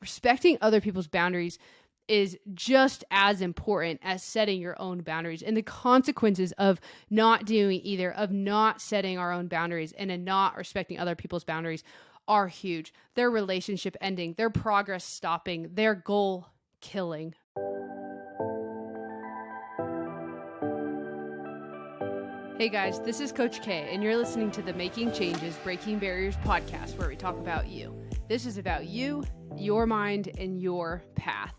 respecting other people's boundaries is just as important as setting your own boundaries. And the consequences of not doing either, of not setting our own boundaries and not respecting other people's boundaries are huge. Their relationship ending, their progress stopping, their goal killing. Hey guys, this is Coach K, and you're listening to the Making Changes, Breaking Barriers podcast, where we talk about you. This is about you, your mind, and your path.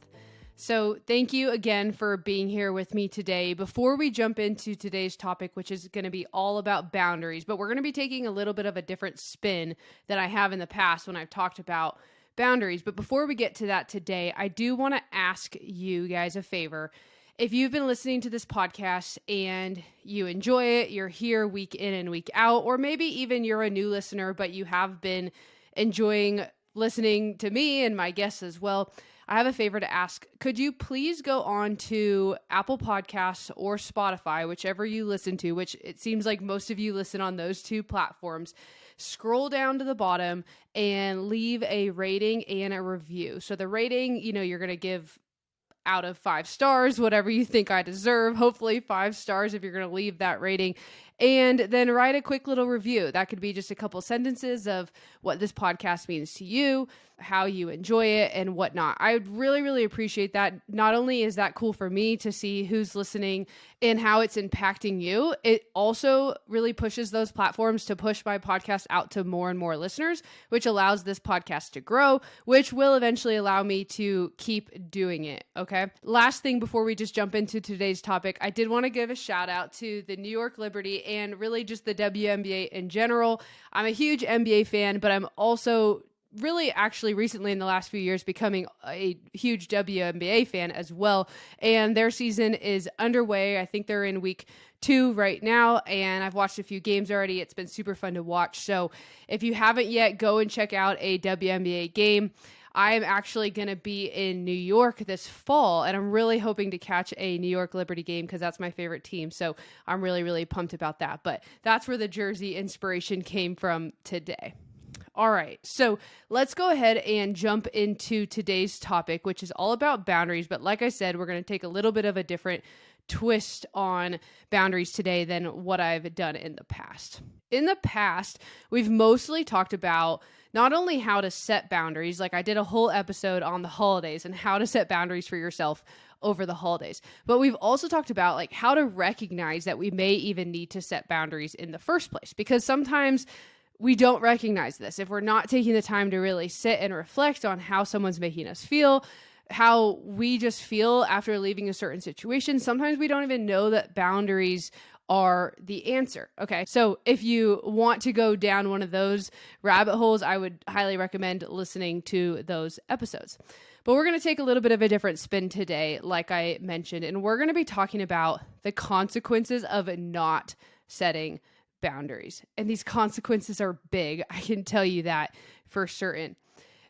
So thank you again for being here with me today. Before we jump into today's topic, which is going to be all about boundaries, but we're going to be taking a little bit of a different spin than I have in the past when I've talked about boundaries. But before we get to that today, I do want to ask you guys a favor. If you've been listening to this podcast and you enjoy it, you're here week in and week out, or maybe even you're a new listener, but you have been enjoying listening to me and my guests as well, I have a favor to ask. Could you please go on to Apple Podcasts or Spotify, whichever you listen to, which it seems like most of you listen on those two platforms, scroll down to the bottom and leave a rating and a review. So the rating, you're going to give out of 5 stars, whatever you think I deserve, hopefully 5 stars if you're going to leave that rating. And then write a quick little review. That could be just a couple sentences of what this podcast means to you, how you enjoy it, and whatnot. I would really, really appreciate that. Not only is that cool for me to see who's listening and how it's impacting you, it also really pushes those platforms to push my podcast out to more and more listeners, which allows this podcast to grow, which will eventually allow me to keep doing it. Okay. Last thing before we just jump into today's topic, I did want to give a shout out to the New York Liberty and really just the WNBA in general. I'm a huge NBA fan, but I'm also really actually recently in the last few years becoming a huge WNBA fan as well. And their season is underway. I think they're in week 2 right now, and I've watched a few games already. It's been super fun to watch. So if you haven't yet, go and check out a WNBA game. I am actually going to be in New York this fall, and I'm really hoping to catch a New York Liberty game because that's my favorite team. So I'm really, really pumped about that. But that's where the jersey inspiration came from today. All right, so let's go ahead and jump into today's topic, which is all about boundaries. But like I said, we're going to take a little bit of a different twist on boundaries today than what I've done in the past. In the past, we've mostly talked about not only how to set boundaries, like I did a whole episode on the holidays and how to set boundaries for yourself over the holidays, but we've also talked about like how to recognize that we may even need to set boundaries in the first place, because sometimes we don't recognize this. If we're not taking the time to really sit and reflect on how someone's making us feel, how we just feel after leaving a certain situation, sometimes we don't even know that boundaries are the answer. Okay. So if you want to go down one of those rabbit holes, I would highly recommend listening to those episodes. But we're going to take a little bit of a different spin today, like I mentioned, and we're going to be talking about the consequences of not setting boundaries. And these consequences are big. I can tell you that for certain.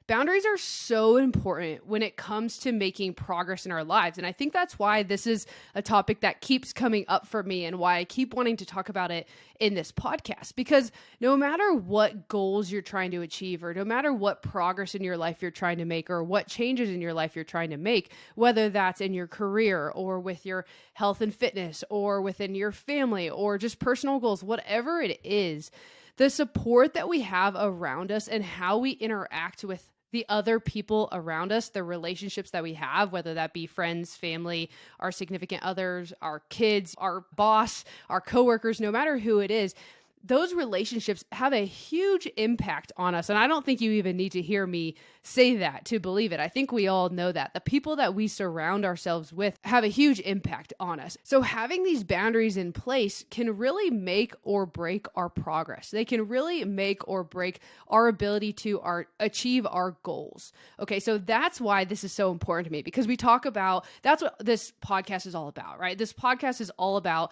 Boundaries are so important when it comes to making progress in our lives. And I think that's why this is a topic that keeps coming up for me and why I keep wanting to talk about it in this podcast. Because no matter what goals you're trying to achieve, or no matter what progress in your life you're trying to make, or what changes in your life you're trying to make, whether that's in your career or with your health and fitness or within your family or just personal goals, whatever it is, the support that we have around us and how we interact with the other people around us, the relationships that we have, whether that be friends, family, our significant others, our kids, our boss, our coworkers, no matter who it is, those relationships have a huge impact on us. And I don't think you even need to hear me say that to believe it. I think we all know that the people that we surround ourselves with have a huge impact on us. So having these boundaries in place can really make or break our progress. They can really make or break our ability to achieve our goals. Okay, so that's why this is so important to me, because we talk about, that's what this podcast is all about, right? This podcast is all about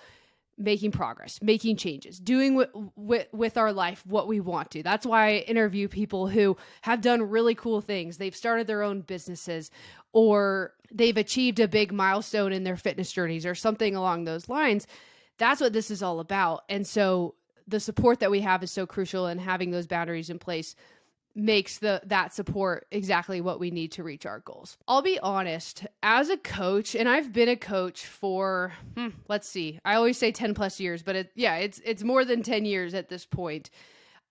making progress, making changes, doing with our life what we want to. That's why I interview people who have done really cool things. They've started their own businesses, or they've achieved a big milestone in their fitness journeys or something along those lines. That's what this is all about. And so the support that we have is so crucial, and having those boundaries in place makes that support exactly what we need to reach our goals. I'll be honest, as a coach, and I've been a coach for, let's see, I always say 10 plus years, but it's more than 10 years at this point.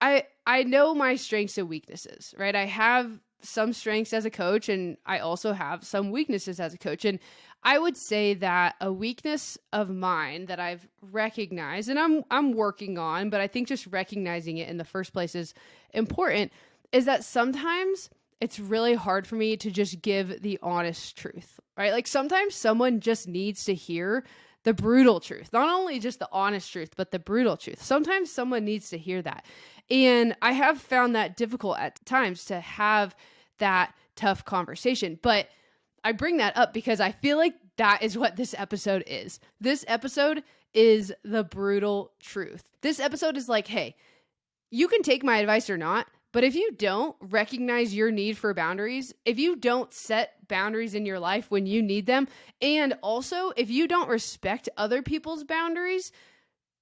I know my strengths and weaknesses, right? I have some strengths as a coach, and I also have some weaknesses as a coach. And I would say that a weakness of mine that I've recognized, and I'm working on, but I think just recognizing it in the first place is important, is that sometimes it's really hard for me to just give the honest truth, right? Like sometimes someone just needs to hear the brutal truth, not only just the honest truth, but the brutal truth. Sometimes someone needs to hear that. And I have found that difficult at times to have that tough conversation. But I bring that up because I feel like that is what this episode is. This episode is the brutal truth. This episode is like, hey, you can take my advice or not, but if you don't recognize your need for boundaries, if you don't set boundaries in your life when you need them, and also if you don't respect other people's boundaries,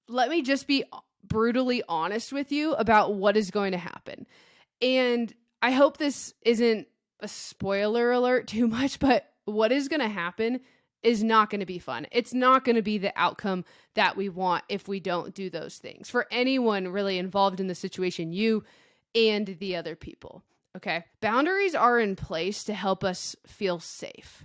let me just be brutally honest with you about what is going to happen. And I hope this isn't a spoiler alert too much, but what is going to happen is not going to be fun. It's not going to be the outcome that we want if we don't do those things. For anyone really involved in the situation, you and the other people, okay? Boundaries are in place to help us feel safe.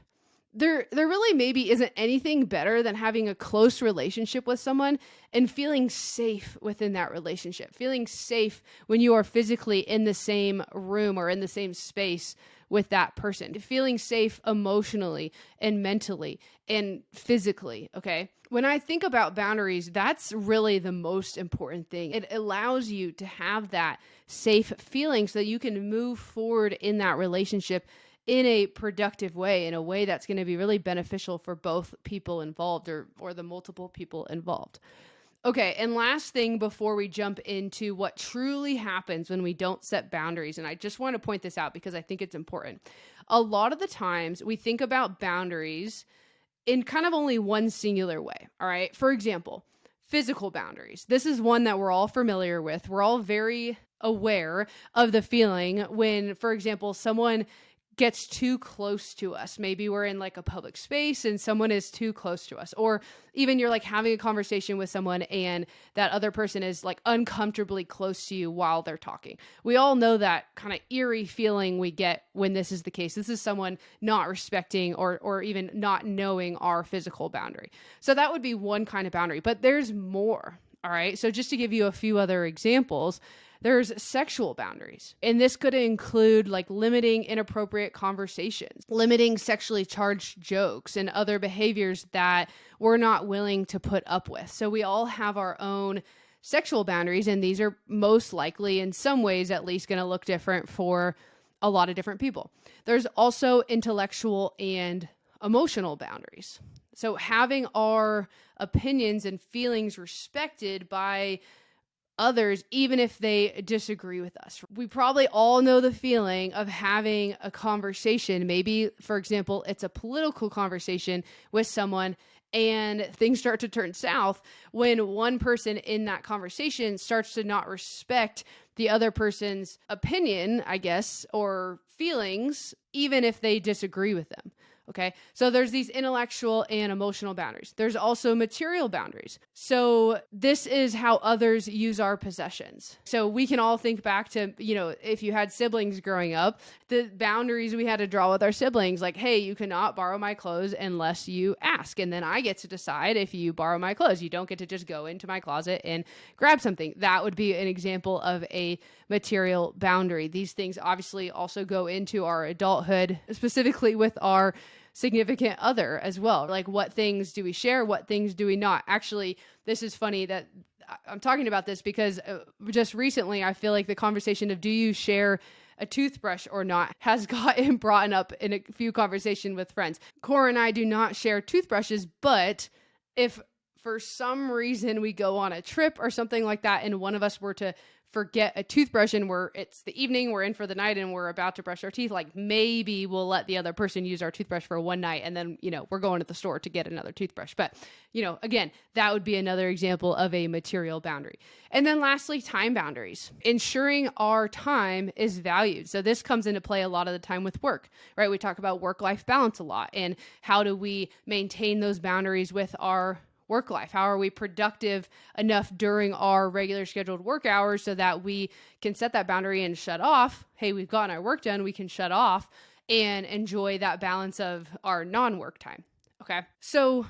There really maybe isn't anything better than having a close relationship with someone and feeling safe within that relationship, feeling safe when you are physically in the same room or in the same space with that person, feeling safe emotionally and mentally and physically, okay? When I think about boundaries, that's really the most important thing. It allows you to have that safe feeling so that you can move forward in that relationship in a productive way, in a way that's going to be really beneficial for both people involved or the multiple people involved. Okay, and last thing before we jump into what truly happens when we don't set boundaries, and I just want to point this out because I think it's important. A lot of the times we think about boundaries in kind of only one singular way, all right? For example, physical boundaries. This is one that we're all familiar with. We're all very aware of the feeling when, for example, someone gets too close to us. Maybe we're in like a public space and someone is too close to us, or even you're like having a conversation with someone and that other person is like uncomfortably close to you while they're talking. We all know that kind of eerie feeling we get when this is the case. This is someone not respecting or even not knowing our physical boundary. So that would be one kind of boundary, but there's more. All right. So just to give you a few other examples, there's sexual boundaries. And this could include like limiting inappropriate conversations, limiting sexually charged jokes and other behaviors that we're not willing to put up with. So we all have our own sexual boundaries, and these are most likely, in some ways at least, going to look different for a lot of different people. There's also intellectual and emotional boundaries. So having our opinions and feelings respected by others, even if they disagree with us. We probably all know the feeling of having a conversation. Maybe, for example, it's a political conversation with someone and things start to turn south when one person in that conversation starts to not respect the other person's opinion, I guess, or feelings, even if they disagree with them. Okay, so there's these intellectual and emotional boundaries. There's also material boundaries. So this is how others use our possessions. So we can all think back to, if you had siblings growing up, the boundaries we had to draw with our siblings, like, hey, you cannot borrow my clothes unless you ask. And then I get to decide if you borrow my clothes. You don't get to just go into my closet and grab something. That would be an example of a material boundary. These things obviously also go into our adulthood, specifically with our significant other as well. Like, what things do we share? What things do we not? Actually, this is funny that I'm talking about this because just recently, I feel like the conversation of do you share a toothbrush or not has gotten brought up in a few conversations with friends. Cora and I do not share toothbrushes, but if for some reason we go on a trip or something like that and one of us were to forget a toothbrush and it's the evening, we're in for the night and we're about to brush our teeth, like maybe we'll let the other person use our toothbrush for one night and then, we're going to the store to get another toothbrush. But, again, that would be another example of a material boundary. And then lastly, time boundaries, ensuring our time is valued. So this comes into play a lot of the time with work, right? We talk about work-life balance a lot, and how do we maintain those boundaries with our work life? How are we productive enough during our regular scheduled work hours so that we can set that boundary and shut off? Hey, we've gotten our work done. We can shut off and enjoy that balance of our non-work time. Okay. So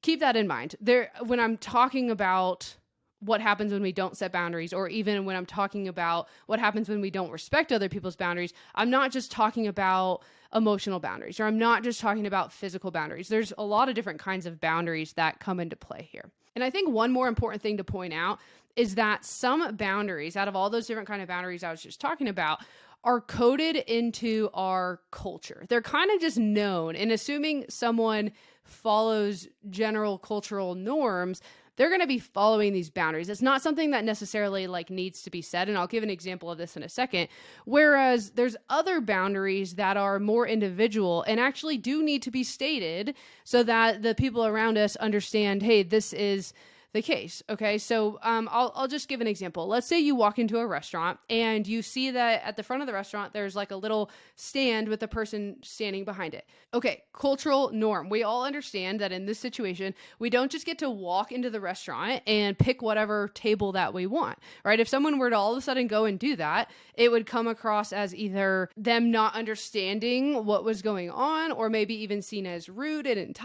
keep that in mind when I'm talking about what happens when we don't set boundaries, or even when I'm talking about what happens when we don't respect other people's boundaries. I'm not just talking about emotional boundaries, or I'm not just talking about physical boundaries. There's a lot of different kinds of boundaries that come into play here. And I think one more important thing to point out is that some boundaries, out of all those different kind of boundaries I was just talking about, are coded into our culture. They're kind of just known, and assuming someone follows general cultural norms, they're going to be following these boundaries. It's not something that necessarily needs to be said. And I'll give an example of this in a second. Whereas there's other boundaries that are more individual and actually do need to be stated so that the people around us understand, hey, this is the case. Okay. So I'll just give an example. Let's say you walk into a restaurant and you see that at the front of the restaurant, there's a little stand with a person standing behind it. Okay. Cultural norm. We all understand that in this situation, we don't just get to walk into the restaurant and pick whatever table that we want, right? If someone were to all of a sudden go and do that, it would come across as either them not understanding what was going on, or maybe even seen as rude and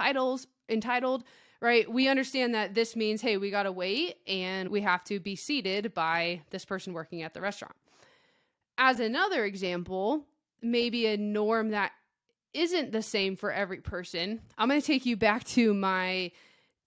entitled. Right? We understand that this means, hey, we got to wait and we have to be seated by this person working at the restaurant. As another example, maybe a norm that isn't the same for every person. I'm going to take you back to my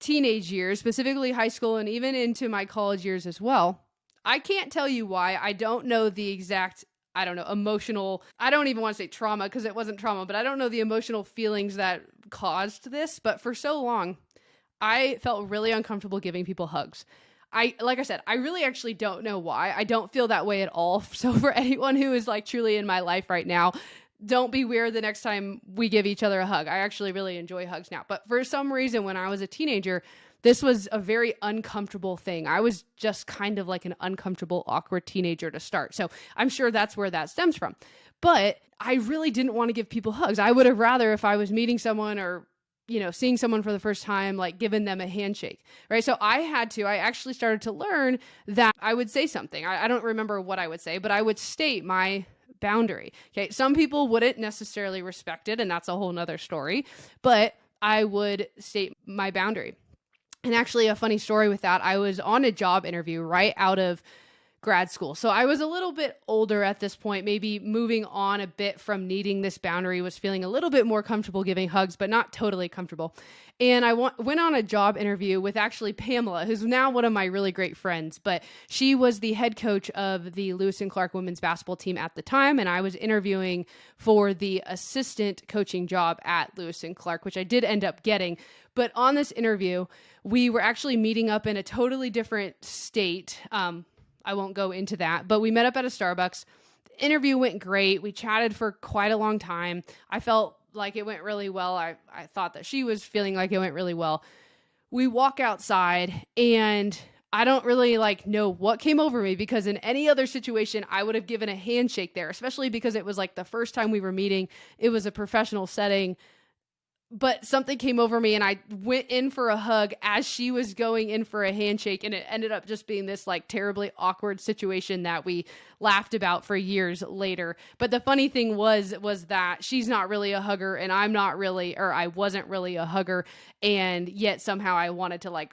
teenage years, specifically high school, and even into my college years as well. I can't tell you why. I don't know the exact emotional, I don't even want to say trauma because it wasn't trauma, but I don't know the emotional feelings that caused this. But for so long, I felt really uncomfortable giving people hugs. Like I said, I really actually don't know why. I don't feel that way at all. So for anyone who is truly in my life right now, don't be weird the next time we give each other a hug. I actually really enjoy hugs now. But for some reason, when I was a teenager, this was a very uncomfortable thing. I was just kind of like an uncomfortable, awkward teenager to start. So I'm sure that's where that stems from. But I really didn't want to give people hugs. I would have rather, if I was meeting someone or seeing someone for the first time, giving them a handshake, right? So I actually started to learn that I would say something. I don't remember what I would say, but I would state my boundary. Okay. Some people wouldn't necessarily respect it, and that's a whole nother story, but I would state my boundary. And actually a funny story with that, I was on a job interview right out of grad school. So I was a little bit older at this point, maybe moving on a bit from needing this boundary, was feeling a little bit more comfortable giving hugs, but not totally comfortable. And I went on a job interview with actually Pamela, who's now one of my really great friends, but she was the head coach of the Lewis and Clark women's basketball team at the time. And I was interviewing for the assistant coaching job at Lewis and Clark, which I did end up getting. But on this interview, we were actually meeting up in a totally different state. I won't go into that, but we met up at a Starbucks. The interview went great. We chatted for quite a long time. I felt like it went really well. I thought that she was feeling like it went really well. We walk outside and I don't really know what came over me, because in any other situation, I would have given a handshake there, especially because it was the first time we were meeting. It was a professional setting. But something came over me and I went in for a hug as she was going in for a handshake. And it ended up just being this terribly awkward situation that we laughed about for years later. But the funny thing was that she's not really a hugger and I wasn't really a hugger. And yet somehow I wanted to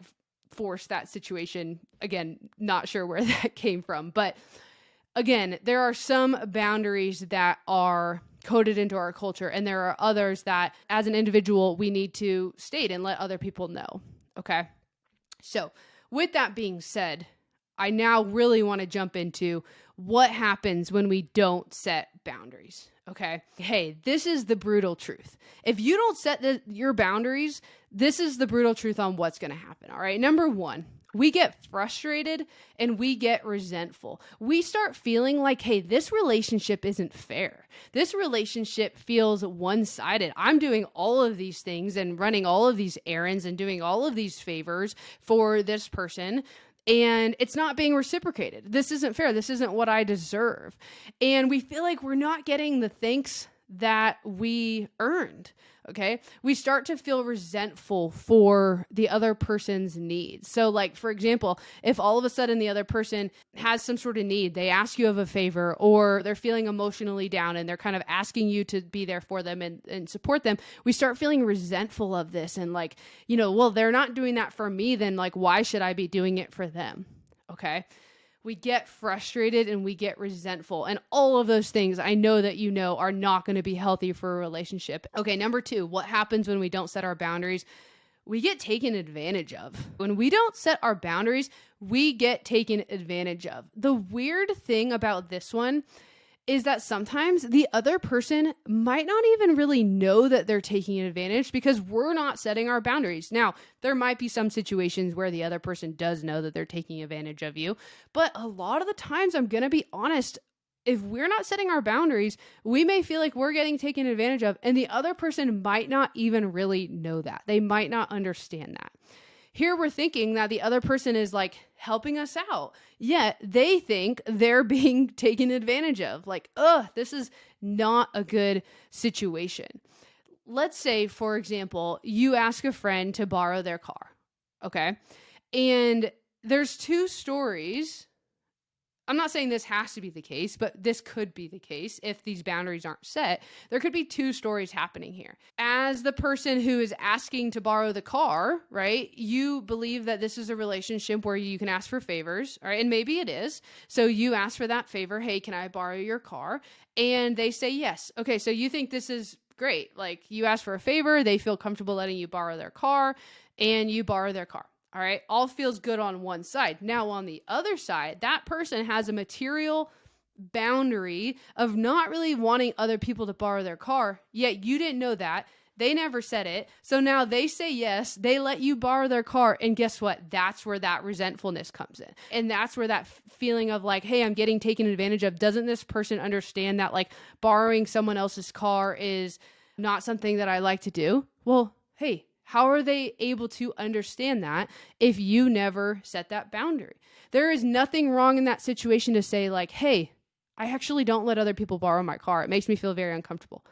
force that situation. Again, not sure where that came from. But again, there are some boundaries that are coded into our culture, and there are others that as an individual we need to state and let other people know. Okay. So with that being said, I now really want to jump into what happens when we don't set boundaries. Okay. Hey, this is the brutal truth. If you don't set your boundaries, this is the brutal truth on what's going to happen. All right. Number one, we get frustrated and we get resentful. We start feeling like, hey, this relationship isn't fair. This relationship feels one-sided. I'm doing all of these things and running all of these errands and doing all of these favors for this person, and it's not being reciprocated. This isn't fair. This isn't what I deserve. And we feel like we're not getting the thanks that we earned. Okay. We start to feel resentful for the other person's needs. So like, for example, if all of a sudden the other person has some sort of need, they ask you of a favor, or they're feeling emotionally down and they're kind of asking you to be there for them and support them, we start feeling resentful of this. And like, well, they're not doing that for me. Then like, why should I be doing it for them? Okay. We get frustrated and we get resentful. And all of those things I know that are not going to be healthy for a relationship. Okay, number 2, what happens when we don't set our boundaries? We get taken advantage of. When we don't set our boundaries, we get taken advantage of. The weird thing about this one is that sometimes the other person might not even really know that they're taking advantage because we're not setting our boundaries. Now, there might be some situations where the other person does know that they're taking advantage of you, but a lot of the times, I'm going to be honest, if we're not setting our boundaries, we may feel like we're getting taken advantage of, and the other person might not even really know that. They might not understand that. Here we're thinking that the other person is like helping us out, yet they think they're being taken advantage of. Like, this is not a good situation. Let's say, for example, you ask a friend to borrow their car, okay? And there's 2 stories. I'm not saying this has to be the case, but this could be the case if these boundaries aren't set. There could be 2 stories happening here. As the person who is asking to borrow the car, right, you believe that this is a relationship where you can ask for favors, right? And maybe it is. So you ask for that favor, hey, can I borrow your car? And they say yes. Okay, so you think this is great. Like, you ask for a favor, they feel comfortable letting you borrow their car, and you borrow their car. All right, all feels good on one side. Now, on the other side, that person has a material boundary of not really wanting other people to borrow their car, yet you didn't know that. They never said it. So now they say yes, they let you borrow their car, and guess what? That's where that resentfulness comes in. And that's where that feeling of like, hey, I'm getting taken advantage of. Doesn't this person understand that like borrowing someone else's car is not something that I like to do? Well, hey, how are they able to understand that if you never set that boundary? There is nothing wrong in that situation to say like, hey, I actually don't let other people borrow my car. It makes me feel very uncomfortable.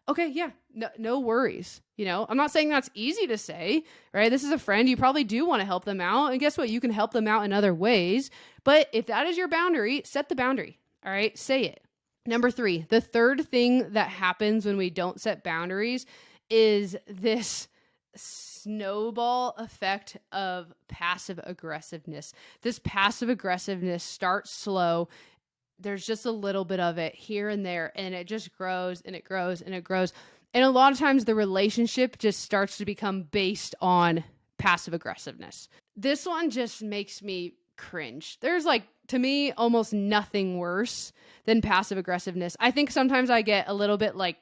Okay, yeah, no worries. I'm not saying that's easy to say, right? This is a friend. You probably do want to help them out. And guess what? You can help them out in other ways. But if that is your boundary, set the boundary. All right, say it. Number 3, the third thing that happens when we don't set boundaries is this snowball effect of passive aggressiveness. This passive aggressiveness starts slow. There's just a little bit of it here and there, and it just grows and it grows and it grows. And a lot of times the relationship just starts to become based on passive aggressiveness. This one just makes me cringe. There's like, to me, almost nothing worse than passive aggressiveness. I think sometimes I get a little bit like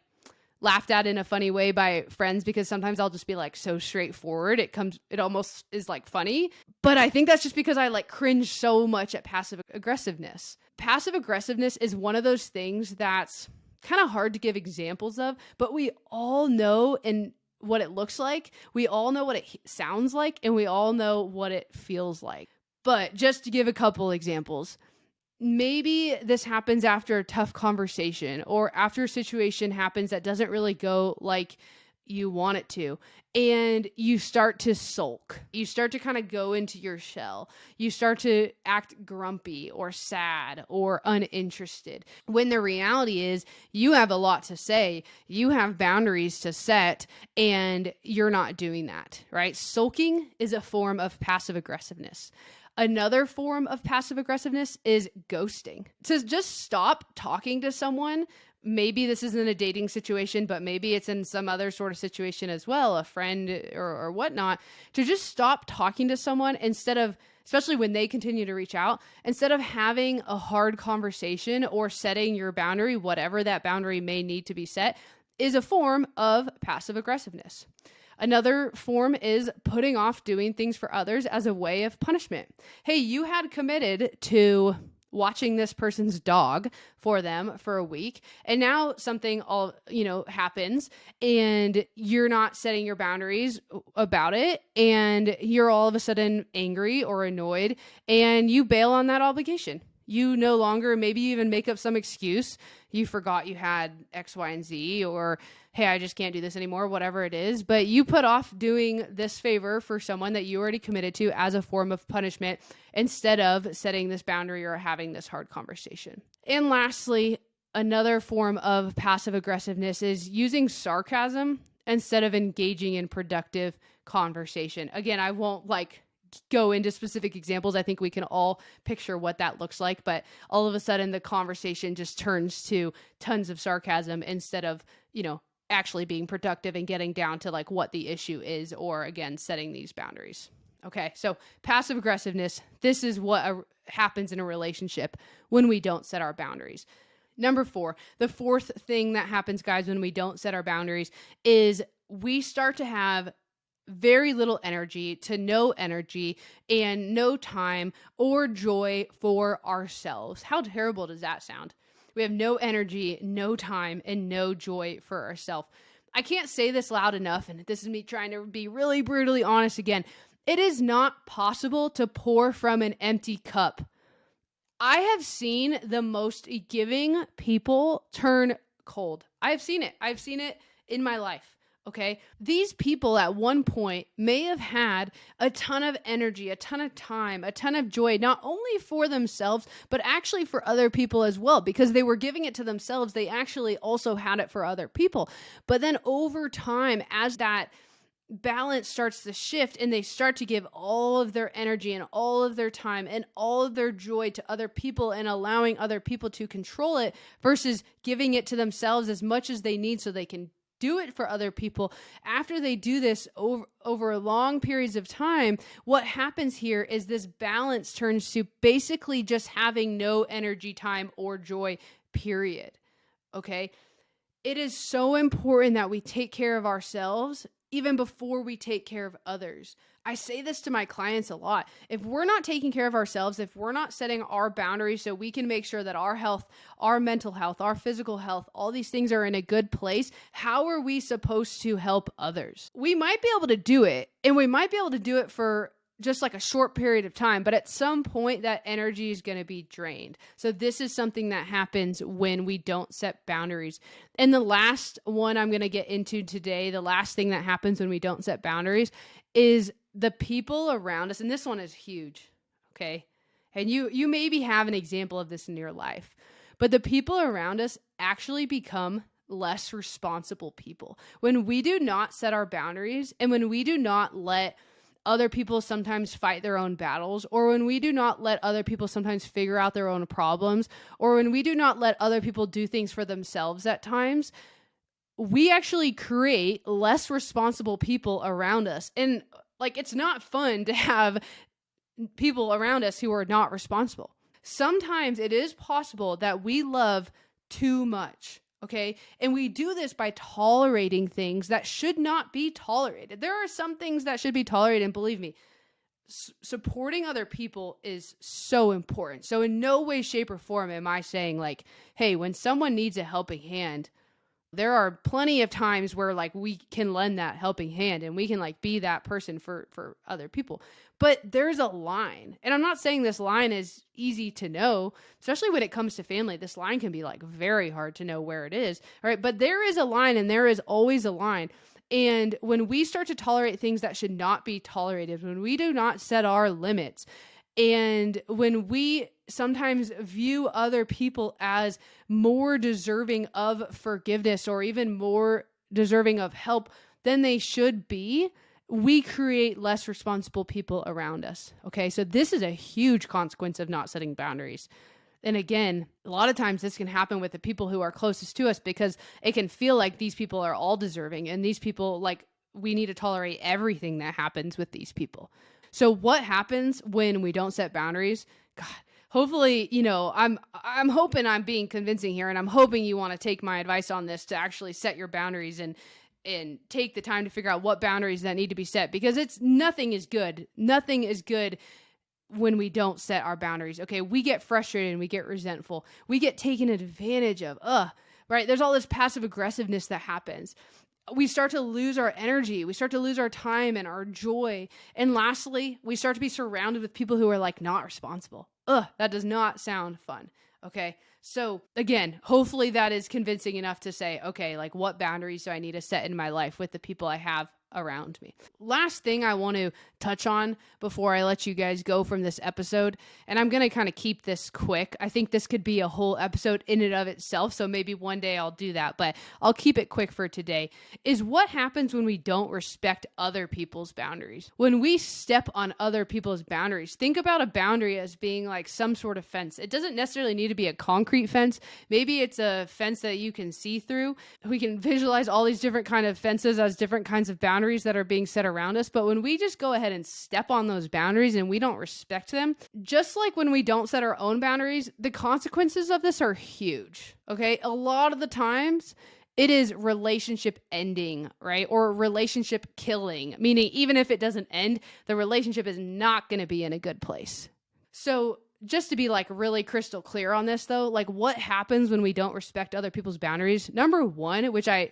laughed at in a funny way by friends because sometimes I'll just be like so straightforward. It almost is like funny. But I think that's just because I like cringe so much at passive aggressiveness. Passive aggressiveness is one of those things that's kind of hard to give examples of, but we all know and what it looks like. We all know what it sounds like, and we all know what it feels like. But just to give a couple examples, maybe this happens after a tough conversation or after a situation happens that doesn't really go like you want it to, and you start to sulk. You start to kind of go into your shell. You start to act grumpy or sad or uninterested, when the reality is you have a lot to say. You have boundaries to set, and you're not doing that, right? Sulking is a form of passive aggressiveness. Another form of passive aggressiveness is ghosting. To just stop talking to someone. Maybe this isn't a dating situation, but maybe it's in some other sort of situation as well, a friend or whatnot, to just stop talking to someone instead of, especially when they continue to reach out, instead of having a hard conversation or setting your boundary, whatever that boundary may need to be set, is a form of passive aggressiveness. Another form is putting off doing things for others as a way of punishment. Hey, you had committed to watching this person's dog for them for a week, and now something happens and you're not setting your boundaries about it, and you're all of a sudden angry or annoyed and you bail on that obligation. You no longer, maybe even make up some excuse. You forgot you had X, Y, and Z, or hey, I just can't do this anymore, whatever it is. But you put off doing this favor for someone that you already committed to as a form of punishment instead of setting this boundary or having this hard conversation. And lastly, another form of passive aggressiveness is using sarcasm instead of engaging in productive conversation. Again, I won't go into specific examples. I think we can all picture what that looks like, but all of a sudden the conversation just turns to tons of sarcasm instead of, actually being productive and getting down to what the issue is, or again, setting these boundaries. Okay. So passive aggressiveness, this is what happens in a relationship when we don't set our boundaries. Number 4, the fourth thing that happens, guys, when we don't set our boundaries is we start to have very little energy to no energy and no time or joy for ourselves. How terrible does that sound? We have no energy, no time, and no joy for ourselves. I can't say this loud enough, and this is me trying to be really brutally honest again. It is not possible to pour from an empty cup. I have seen the most giving people turn cold. I've seen it. I've seen it in my life. Okay. These people at one point may have had a ton of energy, a ton of time, a ton of joy, not only for themselves, but actually for other people as well, because they were giving it to themselves. They actually also had it for other people. But then over time, as that balance starts to shift and they start to give all of their energy and all of their time and all of their joy to other people and allowing other people to control it versus giving it to themselves as much as they need so they can do it for other people. After they do this over long periods of time, what happens here is this balance turns to basically just having no energy, time, or joy, period. Okay? It is so important that we take care of ourselves even before we take care of others. I say this to my clients a lot. If we're not taking care of ourselves, if we're not setting our boundaries so we can make sure that our health, our mental health, our physical health, all these things are in a good place, how are we supposed to help others? We might be able to do it, and we might be able to do it for just a short period of time, but at some point that energy is going to be drained. So this is something that happens when we don't set boundaries. And the last one I'm going to get into today, the last thing that happens when we don't set boundaries is the people around us. And this one is huge. Okay. And you maybe have an example of this in your life, but the people around us actually become less responsible people. When we do not set our boundaries and when we do not let other people sometimes fight their own battles, or when we do not let other people sometimes figure out their own problems, or when we do not let other people do things for themselves at times, we actually create less responsible people around us. And it's not fun to have people around us who are not responsible. Sometimes it is possible that we love too much. Okay. And we do this by tolerating things that should not be tolerated. There are some things that should be tolerated. And believe me, supporting other people is so important. So in no way, shape, or form am I saying hey, when someone needs a helping hand, there are plenty of times where we can lend that helping hand and we can be that person for other people. But there's a line. And I'm not saying this line is easy to know, especially when it comes to family. This line can be very hard to know where it is. All right. But there is a line, and there is always a line. And when we start to tolerate things that should not be tolerated, when we do not set our limits, and when we sometimes view other people as more deserving of forgiveness or even more deserving of help than they should be, we create less responsible people around us. Okay, so this is a huge consequence of not setting boundaries. And again, a lot of times this can happen with the people who are closest to us because it can feel like these people are all deserving and these people, we need to tolerate everything that happens with these people. So what happens when we don't set boundaries? God, hopefully, I'm hoping I'm being convincing here, and I'm hoping you want to take my advice on this to actually set your boundaries and and take the time to figure out what boundaries that need to be set, because nothing is good. Nothing is good when we don't set our boundaries. Okay, we get frustrated and we get resentful. We get taken advantage of. Right? There's all this passive aggressiveness that happens. We start to lose our energy. We start to lose our time and our joy. And lastly, we start to be surrounded with people who are like not responsible. That does not sound fun. Okay. So again, hopefully that is convincing enough to say, okay, like what boundaries do I need to set in my life with the people I have around me? Last thing I want to touch on before I let you guys go from this episode, and I'm going to kind of keep this quick. I think this could be a whole episode in and of itself, so maybe one day I'll do that, but I'll keep it quick for today, is what happens when we don't respect other people's boundaries. When we step on other people's boundaries, think about a boundary as being like some sort of fence. It doesn't necessarily need to be a concrete fence. Maybe it's a fence that you can see through. We can visualize all these different kind of fences as different kinds of boundaries that are being set around us. But when we just go ahead and step on those boundaries and we don't respect them, just like when we don't set our own boundaries, the consequences of this are huge. Okay. A lot of the times it is relationship ending, right? Or relationship killing, meaning even if it doesn't end, the relationship is not going to be in a good place. So just to be like really crystal clear on this though, like what happens when we don't respect other people's boundaries? Number one, which I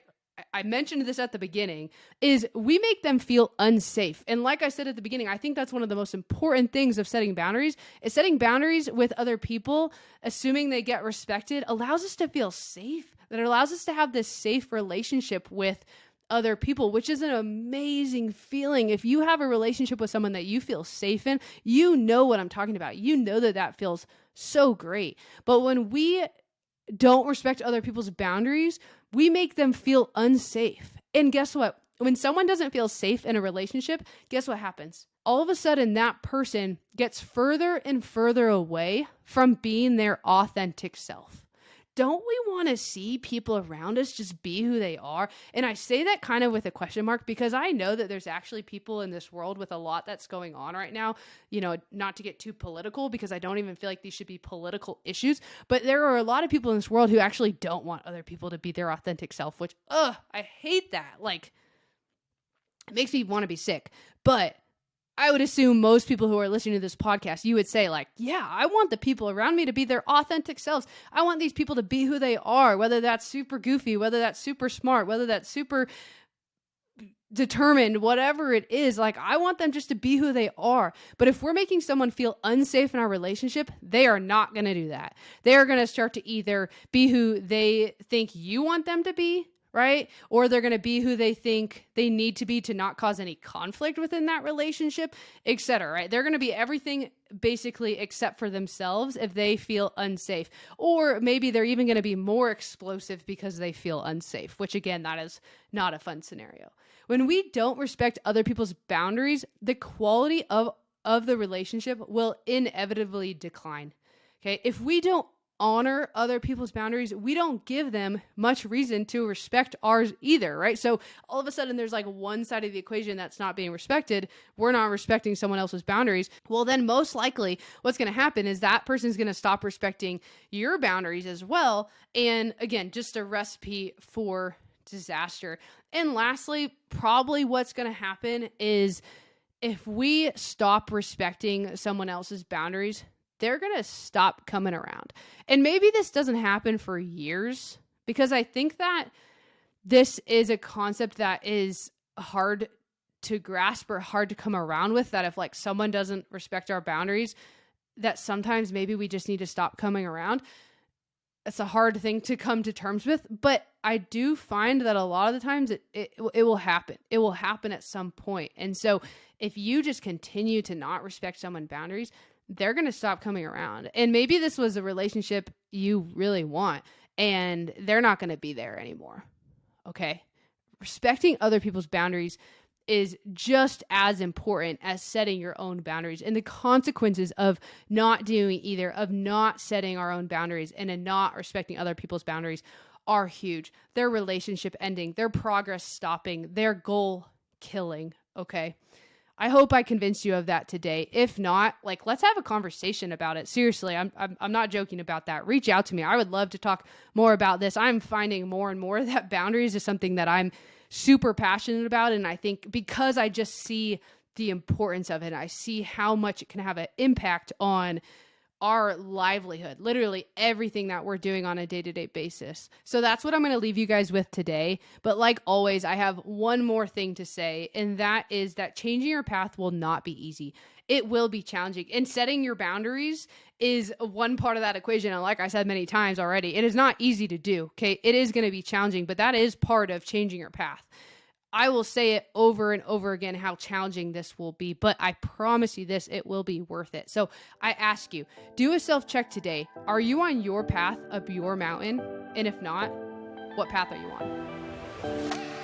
mentioned this at the beginning, is we make them feel unsafe. And like I said at the beginning, I think that's one of the most important things of setting boundaries, is setting boundaries with other people, assuming they get respected, allows us to feel safe. That allows us to have this safe relationship with other people, which is an amazing feeling. If you have a relationship with someone that you feel safe in, you know what I'm talking about. You know that feels so great. But when we don't respect other people's boundaries, we make them feel unsafe. And guess what? When someone doesn't feel safe in a relationship, guess what happens? All of a sudden, that person gets further and further away from being their authentic self. Don't we want to see people around us just be who they are? And I say that kind of with a question mark, because I know that there's actually people in this world with a lot that's going on right now, you know, not to get too political, because I don't even feel like these should be political issues, but there are a lot of people in this world who actually don't want other people to be their authentic self, which, I hate that. Like, it makes me want to be sick. But I would assume most people who are listening to this podcast, you would say like, yeah, I want the people around me to be their authentic selves. I want these people to be who they are, whether that's super goofy, whether that's super smart, whether that's super determined, whatever it is. Like, I want them just to be who they are. But if we're making someone feel unsafe in our relationship, they are not going to do that. They are going to start to either be who they think you want them to be, right? Or they're going to be who they think they need to be to not cause any conflict within that relationship, etc., right? They're going to be everything basically except for themselves if they feel unsafe. Or maybe they're even going to be more explosive because they feel unsafe, which again, that is not a fun scenario. When we don't respect other people's boundaries, the quality of the relationship will inevitably decline. Okay? If we don't honor other people's boundaries, we don't give them much reason to respect ours either, right? So all of a sudden there's like one side of the equation that's not being respected. We're not respecting someone else's boundaries. Well, then most likely what's going to happen is that person's going to stop respecting your boundaries as well. And again, just a recipe for disaster. And lastly, probably what's going to happen is if we stop respecting someone else's boundaries, they're going to stop coming around. And maybe this doesn't happen for years, because I think that this is a concept that is hard to grasp or hard to come around with, that if like someone doesn't respect our boundaries, that sometimes maybe we just need to stop coming around. It's a hard thing to come to terms with, but I do find that a lot of the times it will happen. It will happen at some point. And so if you just continue to not respect someone's boundaries, they're going to stop coming around. And maybe this was a relationship you really want, and they're not going to be there anymore. Okay? Respecting other people's boundaries is just as important as setting your own boundaries. And the consequences of not doing either, of not setting our own boundaries and in not respecting other people's boundaries, are huge. Their relationship ending, their progress stopping, their goal killing. Okay? I hope I convinced you of that today. If not, like, let's have a conversation about it. Seriously, I'm not joking about that. Reach out to me. I would love to talk more about this. I'm finding more and more that boundaries is something that I'm super passionate about. And I think because I just see the importance of it, I see how much it can have an impact on our livelihood, literally everything that we're doing on a day-to-day basis. So that's what I'm going to leave you guys with today. But like always, I have one more thing to say, and that is that changing your path will not be easy. It will be challenging. And setting your boundaries is one part of that equation. And like I said many times already, it is not easy to do. Okay. It is going to be challenging, but that is part of changing your path. I will say it over and over again how challenging this will be, but I promise you this, it will be worth it. So I ask you, do a self-check today. Are you on your path up your mountain? And if not, what path are you on?